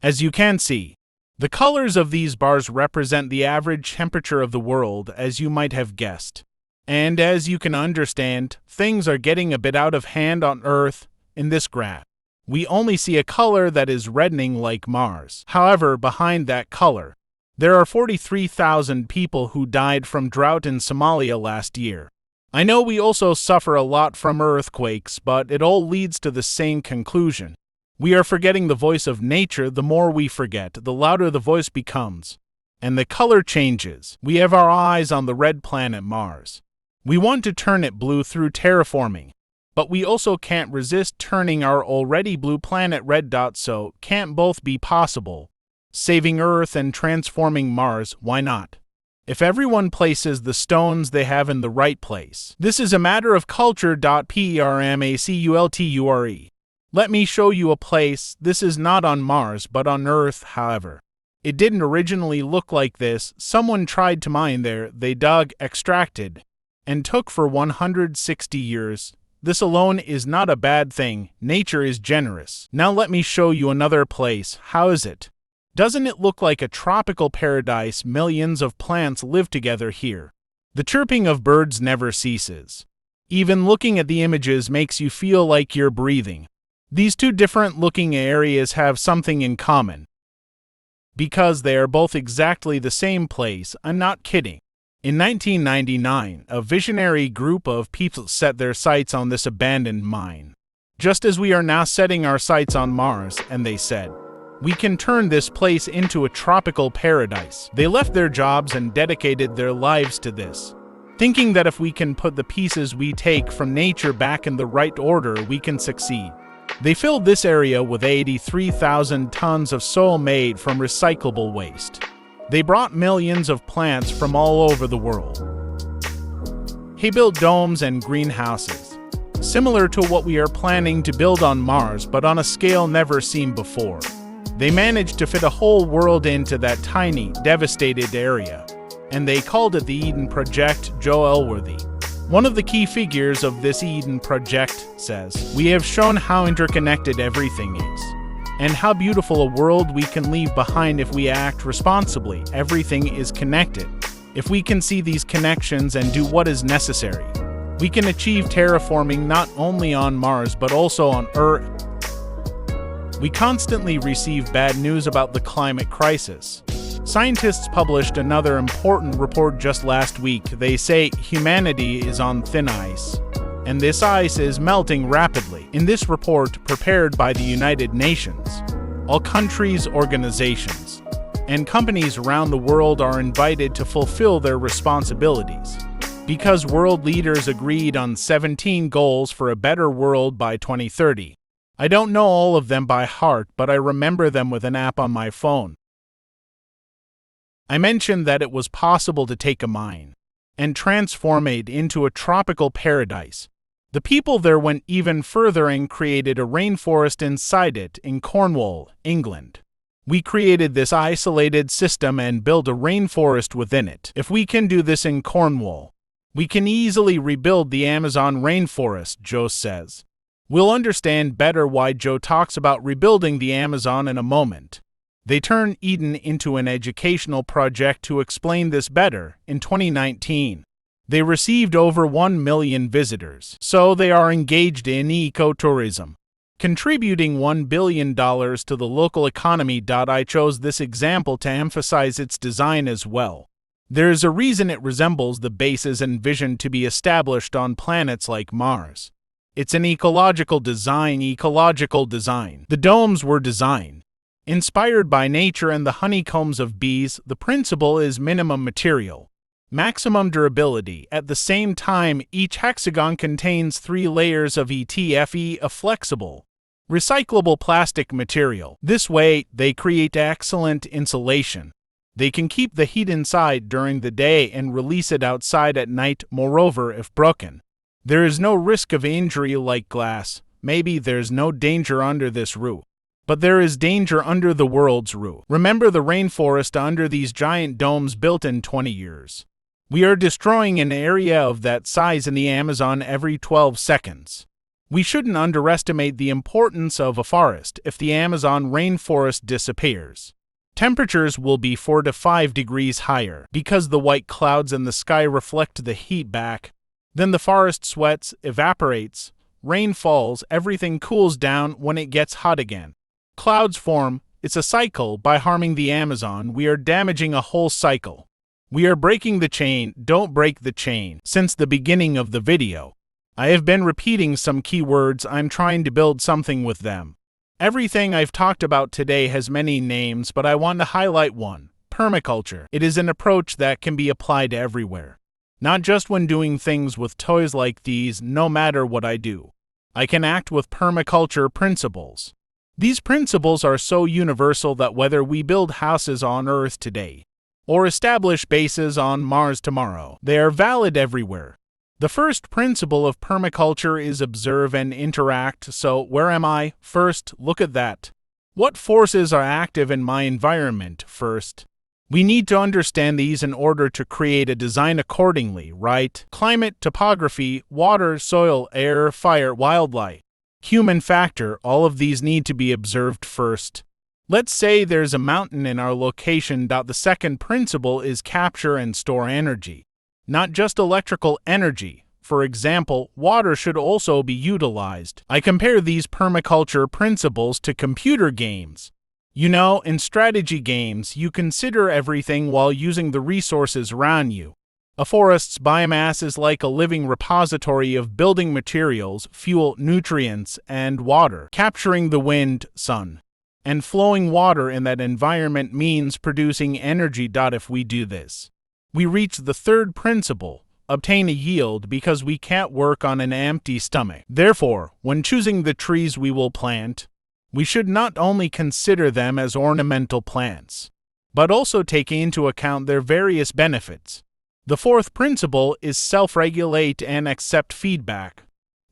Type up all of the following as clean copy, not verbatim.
As you can see, the colors of these bars represent the average temperature of the world, as you might have guessed. And as you can understand, things are getting a bit out of hand on Earth in this graph. We only see a color that is reddening like Mars. However, behind that color, there are 43,000 people who died from drought in Somalia last year. I know we also suffer a lot from earthquakes, but it all leads to the same conclusion. We are forgetting the voice of nature. The more we forget, the louder the voice becomes, and the color changes. We have our eyes on the red planet Mars. We want to turn it blue through terraforming, but we also can't resist turning our already blue planet red. So, can't both be possible? Saving Earth and transforming Mars, why not? If everyone places the stones they have in the right place. This is a matter of culture. Permaculture. Let me show you a place. This is not on Mars, but on Earth, however. It didn't originally look like this. Someone tried to mine there. They dug, extracted, and took for 160 years. This alone is not a bad thing. Nature is generous. Now let me show you another place. How is it? Doesn't it look like a tropical paradise? Millions of plants live together here. The chirping of birds never ceases. Even looking at the images makes you feel like you're breathing. These two different-looking areas have something in common, because they are both exactly the same place. I'm not kidding. In 1999, a visionary group of people set their sights on this abandoned mine, just as we are now setting our sights on Mars, and they said, "We can turn this place into a tropical paradise." They left their jobs and dedicated their lives to this, thinking that if we can put the pieces we take from nature back in the right order, we can succeed. They filled this area with 83,000 tons of soil made from recyclable waste. They brought millions of plants from all over the world. He built domes and greenhouses, similar to what we are planning to build on Mars, but on a scale never seen before. They managed to fit a whole world into that tiny, devastated area, and they called it the Eden Project. Joe Elworthy, one of the key figures of this Eden Project, says, "We have shown how interconnected everything is, and how beautiful a world we can leave behind if we act responsibly. Everything is connected. If we can see these connections and do what is necessary, we can achieve terraforming not only on Mars but also on Earth." We constantly receive bad news about the climate crisis. Scientists published another important report just last week. They say humanity is on thin ice, and this ice is melting rapidly. In this report, prepared by the United Nations, all countries, organizations, and companies around the world are invited to fulfill their responsibilities, because world leaders agreed on 17 goals for a better world by 2030. I don't know all of them by heart, but I remember them with an app on my phone. I mentioned that it was possible to take a mine and transform it into a tropical paradise. The people there went even further and created a rainforest inside it in Cornwall, England. We created this isolated system and built a rainforest within it. If we can do this in Cornwall, we can easily rebuild the Amazon rainforest, Joe says. We'll understand better why Joe talks about rebuilding the Amazon in a moment. They turned Eden into an educational project to explain this better. In 2019, they received over 1 million visitors, so they are engaged in ecotourism, contributing $1 billion to the local economy. I chose this example to emphasize its design as well. There is a reason it resembles the bases envisioned to be established on planets like Mars. It's an ecological design. The domes were designed inspired by nature and the honeycombs of bees. The principle is minimum material, maximum durability. At the same time, each hexagon contains 3 layers of ETFE, a flexible, recyclable plastic material. This way, they create excellent insulation. They can keep the heat inside during the day and release it outside at night. Moreover, if broken, there is no risk of injury like glass. Maybe there's no danger under this roof, but there is danger under the world's roof. Remember the rainforest under these giant domes built in 20 years. We are destroying an area of that size in the Amazon every 12 seconds. We shouldn't underestimate the importance of a forest if the Amazon rainforest disappears. Temperatures will be 4 to 5 degrees higher because the white clouds in the sky reflect the heat back. Then the forest sweats, evaporates, rain falls, everything cools down when it gets hot again. Clouds form. It's a cycle. By harming the Amazon, we are damaging a whole cycle. We are breaking the chain. Don't break the chain. Since the beginning of the video, I have been repeating some keywords. I'm trying to build something with them. Everything I've talked about today has many names, but I want to highlight one: permaculture. It is an approach that can be applied everywhere. Not just when doing things with toys like these. No matter what I do, I can act with permaculture principles. These principles are so universal that whether we build houses on Earth today or establish bases on Mars tomorrow, they are valid everywhere. The first principle of permaculture is observe and interact. So, where am I? First, look at that. What forces are active in my environment? First, we need to understand these in order to create a design accordingly, right? Climate, topography, water, soil, air, fire, wildlife, human factor, all of these need to be observed first. Let's say there's a mountain in our location. The second principle is capture and store energy. Not just electrical energy. For example, water should also be utilized. I compare these permaculture principles to computer games. In strategy games, you consider everything while using the resources around you. A forest's biomass is like a living repository of building materials, fuel, nutrients, and water. Capturing the wind, sun, and flowing water in that environment means producing energy. If we do this, we reach the third principle, obtain a yield, because we can't work on an empty stomach. Therefore, when choosing the trees we will plant, we should not only consider them as ornamental plants, but also take into account their various benefits. The fourth principle is self-regulate and accept feedback.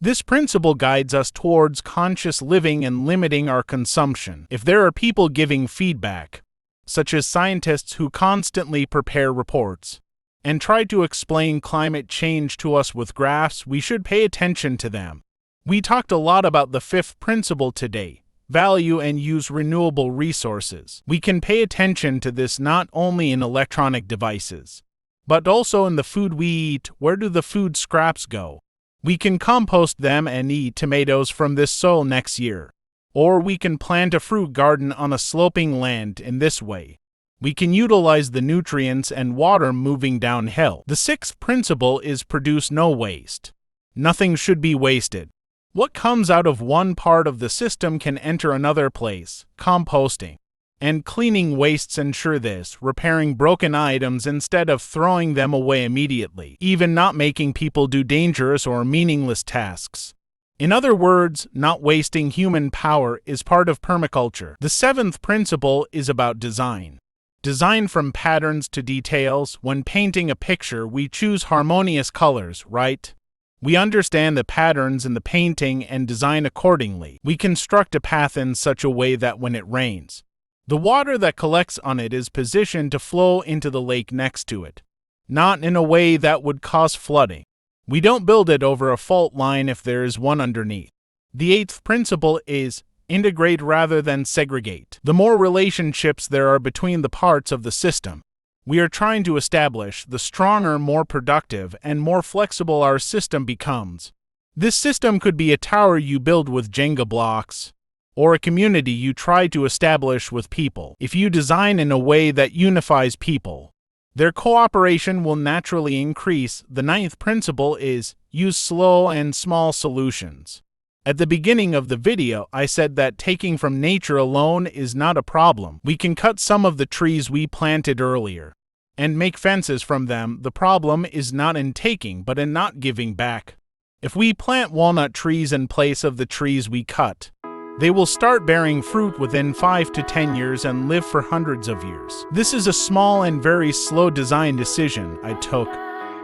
This principle guides us towards conscious living and limiting our consumption. If there are people giving feedback, such as scientists who constantly prepare reports and try to explain climate change to us with graphs, we should pay attention to them. We talked a lot about the fifth principle today: value and use renewable resources. We can pay attention to this not only in electronic devices, but also in the food we eat. Where do the food scraps go? We can compost them and eat tomatoes from this soil next year. Or we can plant a fruit garden on a sloping land. In this way, we can utilize the nutrients and water moving downhill. The sixth principle is produce no waste. Nothing should be wasted. What comes out of one part of the system can enter another place. Composting and cleaning wastes ensure this, repairing broken items instead of throwing them away immediately, even not making people do dangerous or meaningless tasks. In other words, not wasting human power is part of permaculture. The seventh principle is about design. Design from patterns to details. When painting a picture, we choose harmonious colors, right? We understand the patterns in the painting and design accordingly. We construct a path in such a way that when it rains, the water that collects on it is positioned to flow into the lake next to it, not in a way that would cause flooding. We don't build it over a fault line if there is one underneath. The eighth principle is integrate rather than segregate. The more relationships there are between the parts of the system we are trying to establish, the stronger, more productive, and more flexible our system becomes. This system could be a tower you build with Jenga blocks, or a community you try to establish with people. If you design in a way that unifies people, their cooperation will naturally increase. The ninth principle is use slow and small solutions. At the beginning of the video, I said that taking from nature alone is not a problem. We can cut some of the trees we planted earlier and make fences from them. The problem is not in taking, but in not giving back. If we plant walnut trees in place of the trees we cut, they will start bearing fruit within 5 to 10 years and live for hundreds of years. This is a small and very slow design decision I took,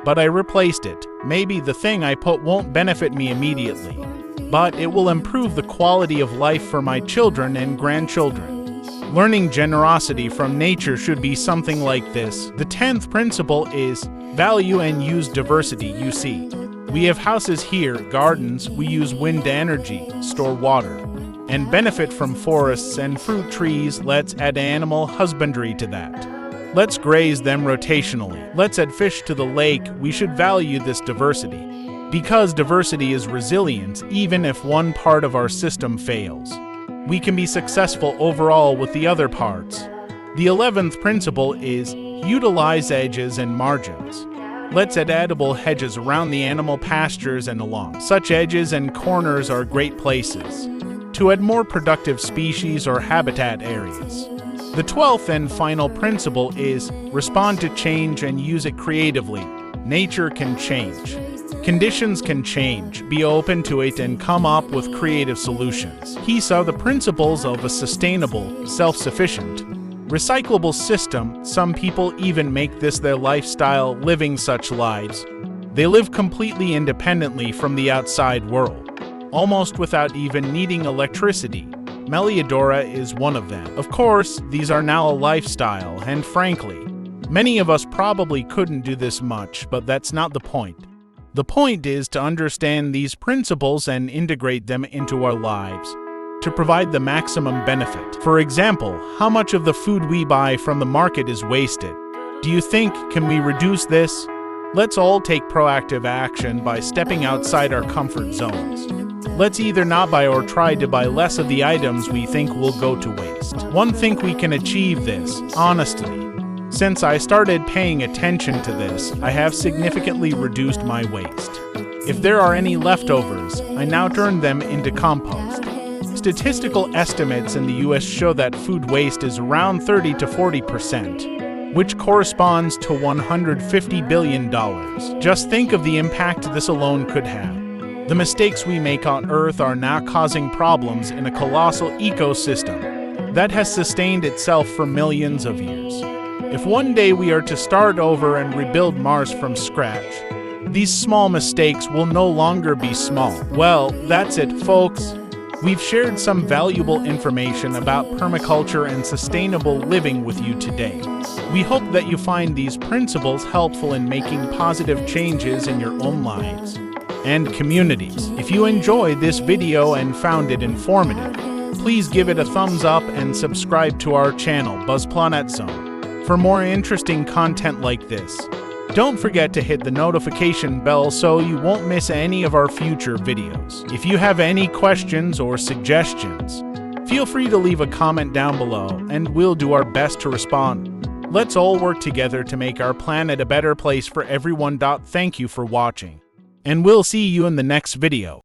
but I replaced it. Maybe the thing I put won't benefit me immediately, but it will improve the quality of life for my children and grandchildren. Learning generosity from nature should be something like this. The 10th principle is value and use diversity. You see, We have houses here, gardens, we use wind energy, store water, and benefit from forests and fruit trees. Let's add animal husbandry to that. Let's graze them rotationally. Let's add fish to the lake. We should value this diversity, because diversity is resilience. Even if one part of our system fails, we can be successful overall with the other parts. The 11th principle is utilize edges and margins. Let's add edible hedges around the animal pastures and along. Such edges and corners are great places to add more productive species or habitat areas. The 12th and final principle is respond to change and use it creatively. Nature can change. Conditions can change. Be open to it and come up with creative solutions. These are the principles of a sustainable, self-sufficient, recyclable system. Some people even make this their lifestyle, living such lives. They live completely independently from the outside world, almost without even needing electricity. Meliodora is one of them. Of course, these are now a lifestyle, and frankly, many of us probably couldn't do this much, but that's not the point. The point is to understand these principles and integrate them into our lives to provide the maximum benefit. For example, how much of the food we buy from the market is wasted? Do you think, can we reduce this? Let's all take proactive action by stepping outside our comfort zones. Let's either not buy or try to buy less of the items we think will go to waste. One think we can achieve this, honestly. Since I started paying attention to this, I have significantly reduced my waste. If there are any leftovers, I now turn them into compost. Statistical estimates in the US show that food waste is around 30 to 40%, which corresponds to $150 billion. Just think of the impact this alone could have. The mistakes we make on Earth are now causing problems in a colossal ecosystem that has sustained itself for millions of years. If one day we are to start over and rebuild Mars from scratch, these small mistakes will no longer be small. Well, that's it, folks. We've shared some valuable information about permaculture and sustainable living with you today. We hope that you find these principles helpful in making positive changes in your own lives and communities. If you enjoyed this video and found it informative, please give it a thumbs up and subscribe to our channel, BuzzPlanet Zone, for more interesting content like this. Don't forget to hit the notification bell so you won't miss any of our future videos. If you have any questions or suggestions, feel free to leave a comment down below and we'll do our best to respond. Let's all work together to make our planet a better place for everyone. Thank you for watching, and we'll see you in the next video.